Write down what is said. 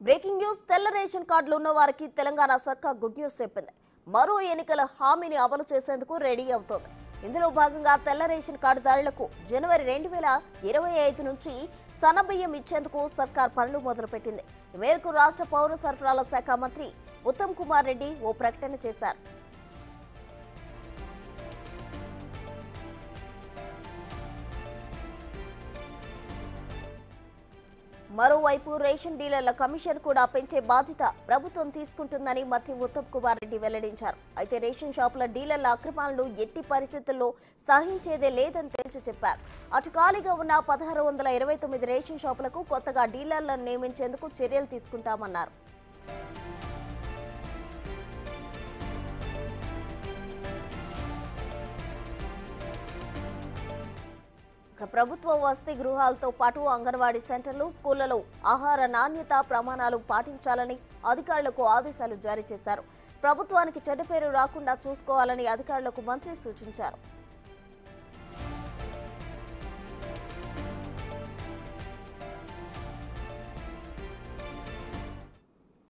Breaking news తెల్ల ration కార్డులు ఉన్న వారికి తెలంగాణ సర్కార్ గుడ్ న్యూస్ చెప్పింది. మరో ఎన్నికల హామీని అమలు చేసేందుకు రెడీ అవుతోంది. ఇందులో భాగంగా తెల్ల రేషన్ కార్డుదారులకు జనవరి 2025 నుంచి సన్నబియ్యం ఇచ్చేందుకు సర్కార్ పనులు మొదలుపెట్టింది. ఈ మేరకు రాష్ట్ర పౌర సరఫరాల శాఖ మంత్రి ఉత్తమ్ కుమార్ రెడ్డి ఓ ప్రకటన చేశారు. మరోవైపు రేషన్ డీలర్ల కమిషన్ కూడా పెంచే బాధ్యత ప్రభుత్వం తీసుకుంటుందని మంత్రి ఉత్తమ్ కుమార్ రెడ్డి వెల్లడించారు. అయితే రేషన్ షాపుల డీలర్ల అక్రమాలను ఎట్టి పరిస్థితుల్లో సహించేదే లేదని తేల్చి చెప్పారు. అటు ఖాళీగా ఉన్న 1629 రేషన్ షాపులకు కొత్తగా డీలర్లను నియమించేందుకు చర్యలు తీసుకుంటామన్నారు. ప్రభుత్వ వసతి గృహాలతో పాటు అంగన్వాడీ సెంటర్లు, స్కూళ్లలో ఆహార నాణ్యత ప్రమాణాలు పాటించాలని అధికారులకు ఆదేశాలు జారీ చేశారు. ప్రభుత్వానికి చెడ్డ పేరు రాకుండా చూసుకోవాలని అధికారులకు మంత్రి సూచించారు.